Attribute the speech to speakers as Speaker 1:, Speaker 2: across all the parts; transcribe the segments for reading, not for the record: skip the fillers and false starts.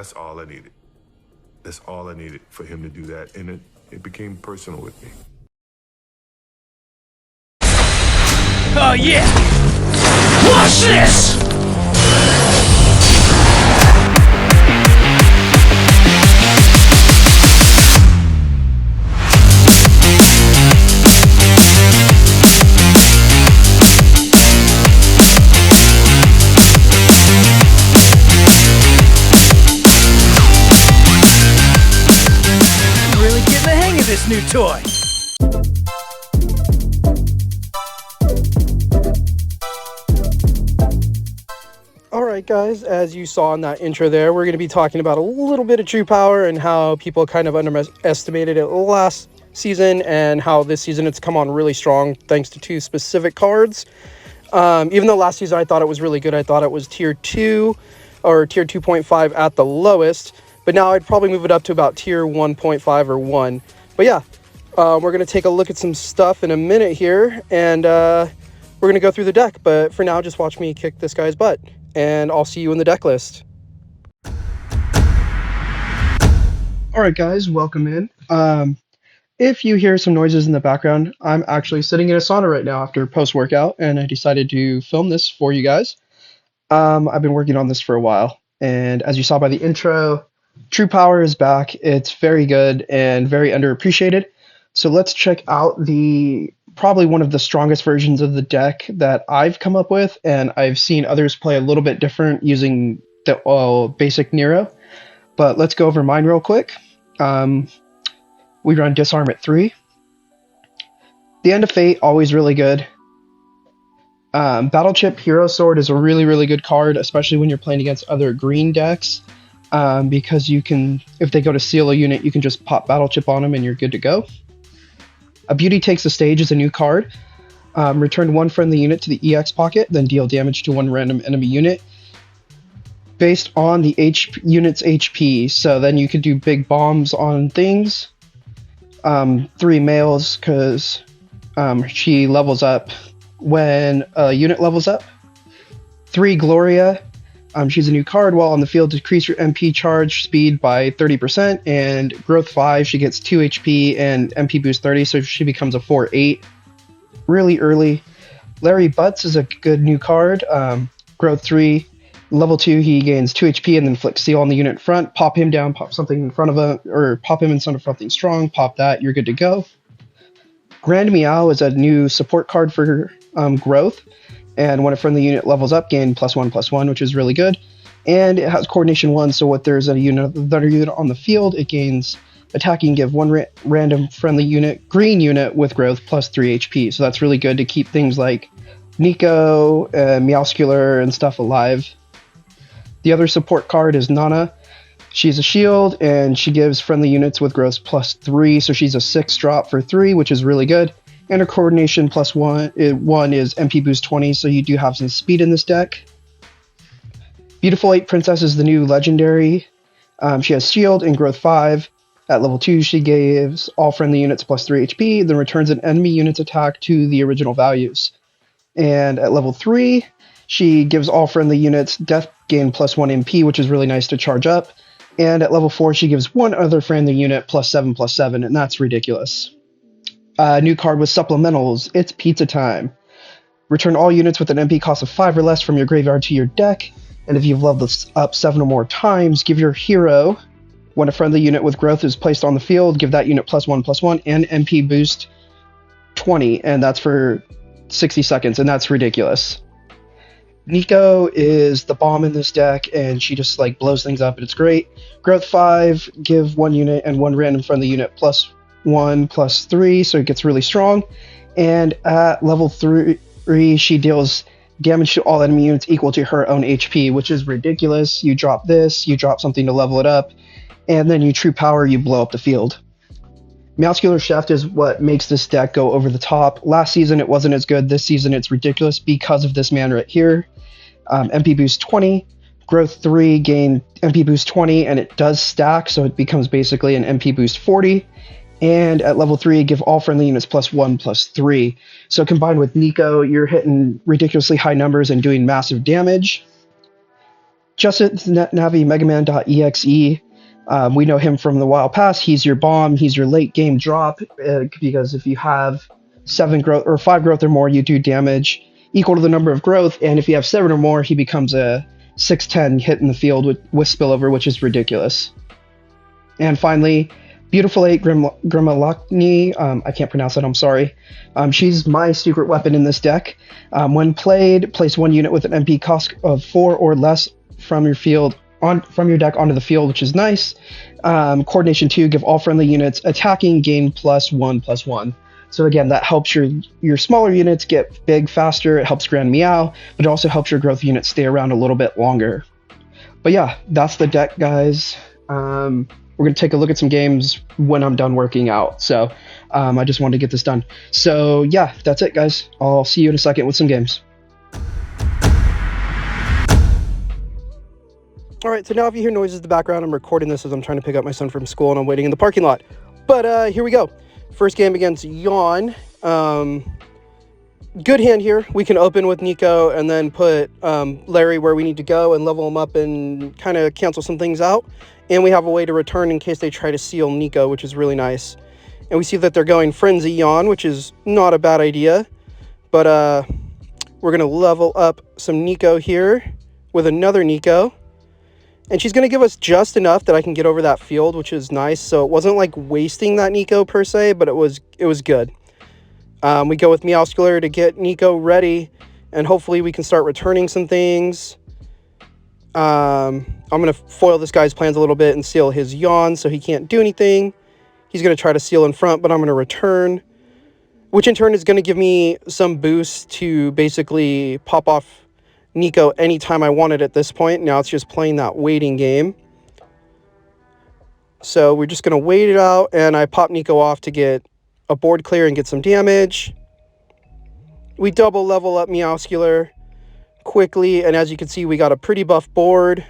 Speaker 1: That's all I needed. That's all I needed for him to do that, and it became personal with me.
Speaker 2: Oh yeah! Watch this! Really getting the hang of this new toy.
Speaker 3: Alright guys, as you saw in that intro there, we're going to be talking about a little bit of True Power and how people kind of underestimated it last season and how this season it's come on really strong thanks to two specific cards. Even though last season I thought it was really good, I thought it was tier 2 or tier 2.5 at the lowest, but now I'd probably move it up to about tier 1.5 or 1. But yeah, we're going to take a look at some stuff in a minute here, and we're going to go through the deck, but for now just watch me kick this guy's butt. And I'll see you in the deck list. Alright guys, welcome in. If you hear some noises in the background, I'm actually sitting in a sauna right now after post-workout, and I decided to film this for you guys. I've been working on this for a while, and as you saw by the intro, True Power is back. It's very good and very underappreciated. So let's check out probably one of the strongest versions of the deck that I've come up with, and I've seen others play a little bit different using the basic Nero. But let's go over mine real quick. We run Disarm at 3. The End of Fate, always really good. Battle Chip Hero Sword is a really, really good card, especially when you're playing against other green decks, because you can, if they go to seal a unit, you can just pop Battle Chip on them and you're good to go. A Beauty Takes the Stage is a new card. Return one friendly unit to the EX pocket, then deal damage to one random enemy unit based on the unit's HP. So then you could do big bombs on things. 3 males, because she levels up when a unit levels up. 3 Gloria. She's a new card. While on the field, decrease your MP charge speed by 30%, and growth 5, she gets 2 HP and MP boost 30, so she becomes a 4/8 really early. Larry Butts is a good new card. Growth 3, level 2, he gains 2 HP and then flicks seal on the unit in front. Pop him down, pop something in front of him, or pop him in front of something strong, pop that, you're good to go. Grand Meow is a new support card for growth. And when a friendly unit levels up, gain +1/+1, which is really good. And it has Coordination 1, so if there's another unit on the field, it gains attack. You can give one random friendly unit, green unit, with growth +3 HP. So that's really good to keep things like Nico, Meowscular, and stuff alive. The other support card is Nana. She's a shield, and she gives friendly units with growth +3, so she's a 6 drop for 3, which is really good. And her coordination +1 is MP boost 20, so you do have some speed in this deck. Beautiful 8 Princess is the new legendary. She has shield and growth 5. At level 2, she gives all friendly units +3 HP, then returns an enemy unit's attack to the original values. And at level 3, she gives all friendly units death gain +1 MP, which is really nice to charge up. And at level 4, she gives one other friendly unit +7/+7, and that's ridiculous. New card with supplementals. It's pizza time. Return all units with an MP cost of 5 or less from your graveyard to your deck, and if you've leveled this up 7 or more times, give your hero, when a friendly unit with growth is placed on the field, give that unit +1/+1 and MP boost 20, and that's for 60 seconds, and that's ridiculous. Nico is the bomb in this deck, and she just like blows things up, and it's great. Growth 5, give one unit and one random friendly unit +1/+3, so it gets really strong. And at level 3, she deals damage to all enemy units equal to her own HP, which is ridiculous. You drop this, you drop something to level it up, and then you True Power, you blow up the field. Meowscular Chef is what makes this deck go over the top. Last season it wasn't as good. This season it's ridiculous because of this man right here. MP boost 20, growth 3, gain MP boost 20, and it does stack, so it becomes basically an MP boost 40. And at level 3, give all friendly units +1/+3. So combined with Nico, you're hitting ridiculously high numbers and doing massive damage. Justice Navi Megaman.exe. We know him from the Wild Pass. He's your bomb. He's your late game drop because if you have 7 growth or 5 growth or more, you do damage equal to the number of growth. And if you have 7 or more, he becomes a 6/10 hit in the field with spillover, which is ridiculous. And finally, Beautiful 8 Grimalakni. I can't pronounce it, I'm sorry. She's my secret weapon in this deck. When played, place 1 unit with an MP cost of 4 or less from your deck onto the field, which is nice. Coordination 2, give all friendly units attacking gain +1/+1. So again, that helps your smaller units get big faster. It helps Grand Meow, but it also helps your growth units stay around a little bit longer. But yeah, that's the deck, guys. We're going to take a look at some games when I'm done working out. So I just wanted to get this done. So yeah, that's it, guys. I'll see you in a second with some games. All right, so now if you hear noises in the background, I'm recording this as I'm trying to pick up my son from school and I'm waiting in the parking lot. But here we go. First game against Yawn. Good hand here. We can open with Nico and then put Larry where we need to go and level him up and kind of cancel some things out. And we have a way to return in case they try to seal Nico, which is really nice. And we see that they're going Frenzy Yawn, which is not a bad idea. But we're going to level up some Nico here with another Nico. And she's going to give us just enough that I can get over that field, which is nice. So it wasn't like wasting that Nico per se, but it was good. We go with Meowscular to get Nico ready, and hopefully we can start returning some things. I'm going to foil this guy's plans a little bit and seal his Yawn so he can't do anything. He's going to try to seal in front, but I'm going to return, which in turn is going to give me some boost to basically pop off Nico anytime I want it at this point. Now it's just playing that waiting game. So we're just going to wait it out, and I pop Nico off to get a board clear and get some damage. We double level up Meowscular quickly, and as you can see, we got a pretty buff board,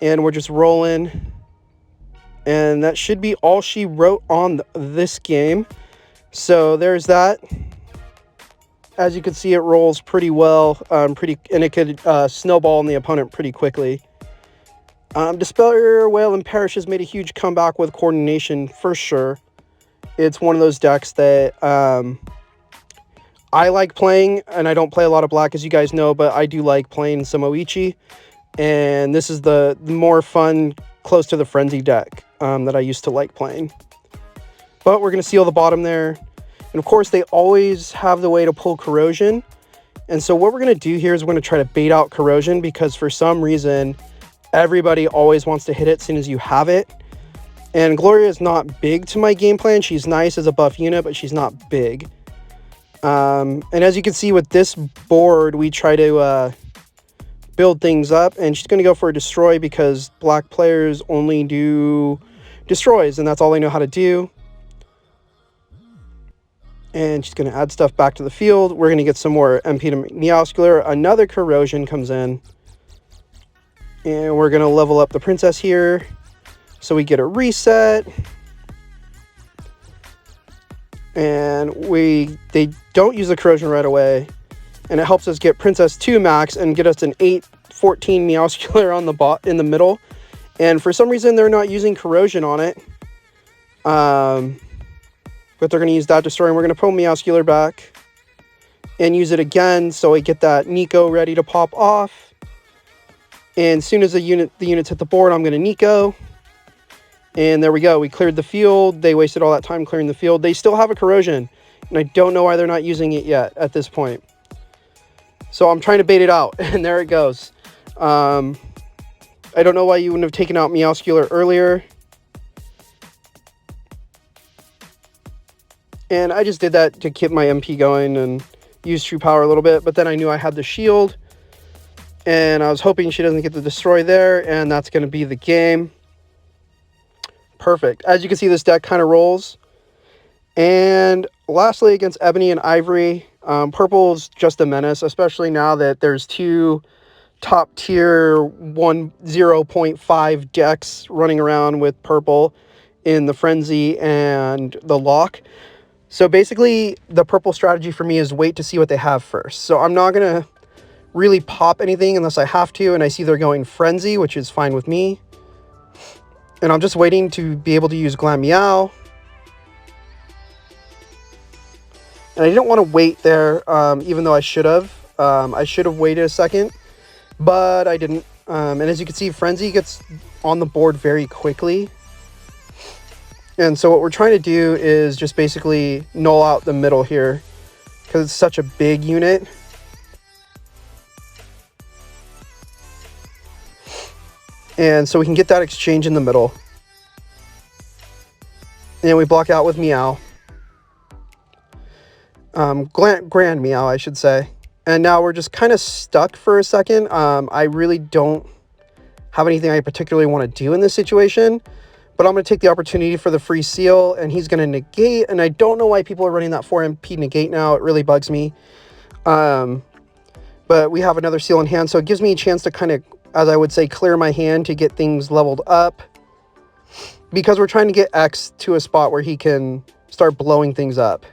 Speaker 3: and we're just rolling. And that should be all she wrote on this game. So there's that. As you can see, it rolls pretty well, and it could snowball on the opponent pretty quickly. Despair Whale and Perish has made a huge comeback with coordination for sure. It's one of those decks that I like playing, and I don't play a lot of black, as you guys know, but I do like playing some Oichi. And this is the more fun, close to the Frenzy deck that I used to like playing. But we're going to seal the bottom there. And of course, they always have the way to pull Corrosion. And so what we're going to do here is we're going to try to bait out Corrosion, because for some reason, everybody always wants to hit it as soon as you have it. And Gloria is not big to my game plan. She's nice as a buff unit, but she's not big. And as you can see with this board, we try to build things up. And she's going to go for a Destroy because black players only do Destroys, and that's all they know how to do. And she's going to add stuff back to the field. We're going to get some more MP to Meowscular. Another Corrosion comes in. And we're going to level up the princess here. So we get a reset. And they don't use the Corrosion right away. And it helps us get Princess 2 max and get us an 8/14 Meowscular on the in the middle. And for some reason, they're not using Corrosion on it. But they're going to use that Destroy, and we're going to pull Meowscular back and use it again so I get that Nico ready to pop off. And as soon as the units hit the board, I'm going to Nico. And there we go. We cleared the field. They wasted all that time clearing the field. They still have a Corrosion, and I don't know why they're not using it yet at this point. So I'm trying to bait it out, and there it goes. I don't know why you wouldn't have taken out Meowscular earlier. And I just did that to keep my MP going and use True Power a little bit. But then I knew I had the shield. And I was hoping she doesn't get the Destroy there. And that's going to be the game. Perfect. As you can see, this deck kind of rolls. And lastly, against Ebony and Ivory, purple's just a menace. Especially now that there's 2 top tier 0.5 decks running around with purple in the Frenzy and the Lock. So basically, the purple strategy for me is wait to see what they have first. So I'm not going to really pop anything unless I have to, and I see they're going Frenzy, which is fine with me. And I'm just waiting to be able to use Glam Meow. And I didn't want to wait there, even though I should have. I should have waited a second, but I didn't. And as you can see, Frenzy gets on the board very quickly. And so what we're trying to do is just basically null out the middle here, because it's such a big unit. And so we can get that exchange in the middle. And we block out with Meow. Grand Meow, I should say. And now we're just kind of stuck for a second. I really don't have anything I particularly want to do in this situation. But I'm going to take the opportunity for the free seal, and he's going to negate. And I don't know why people are running that 4MP negate now. It really bugs me. But we have another seal in hand, so it gives me a chance to kind of, as I would say, clear my hand to get things leveled up. Because we're trying to get X to a spot where he can start blowing things up.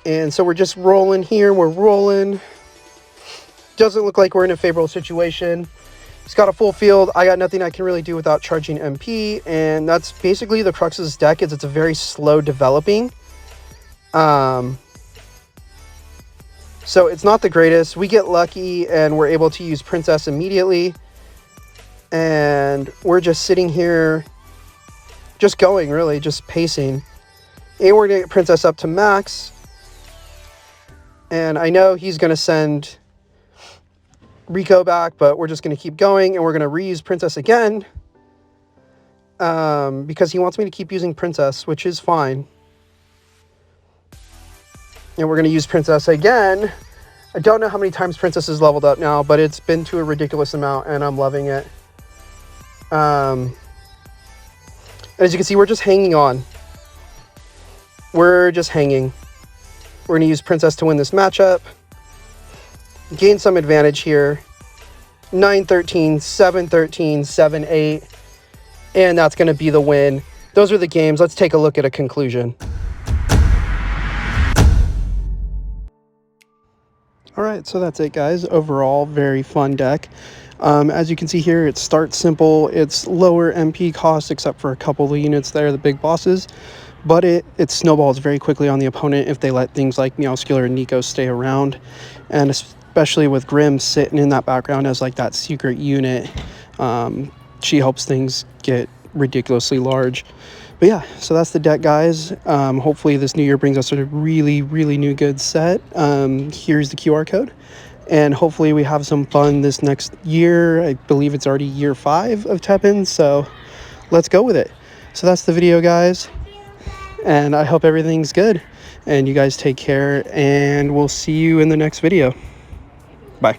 Speaker 3: And so we're just rolling here. We're rolling. Doesn't look like we're in a favorable situation. He's got a full field. I got nothing I can really do without charging MP. And that's basically the crux of this deck. Is it's a very slow developing. So it's not the greatest. We get lucky and we're able to use Princess immediately. And we're just sitting here, just going, really, just pacing. And we're going to get Princess up to max. And I know he's going to send Rico back, but we're just going to keep going. And we're going to reuse Princess again. Because he wants me to keep using Princess, which is fine. And we're going to use Princess again. I don't know how many times Princess is leveled up now, but it's been to a ridiculous amount, and I'm loving it. And as you can see, we're just hanging on. We're just hanging. We're going to use Princess to win this matchup. Gain some advantage here. 9-13, 7-13, 7-8. And that's going to be the win. Those are the games. Let's take a look at a conclusion. Alright, so that's it, guys. Overall, very fun deck. As you can see here, it starts simple. It's lower MP cost, except for a couple of units there, the big bosses. But it snowballs very quickly on the opponent if they let things like Meowscular and Nico stay around. And especially with Grim sitting in that background as like that secret unit, she helps things get ridiculously large. But yeah, so that's the deck, guys. Hopefully this new year brings us a really, really new good set. Here's the QR code. And hopefully we have some fun this next year. I believe it's already year 5 of TEPPEN, so let's go with it. So that's the video, guys. And I hope everything's good. And you guys take care, and we'll see you in the next video. Bye.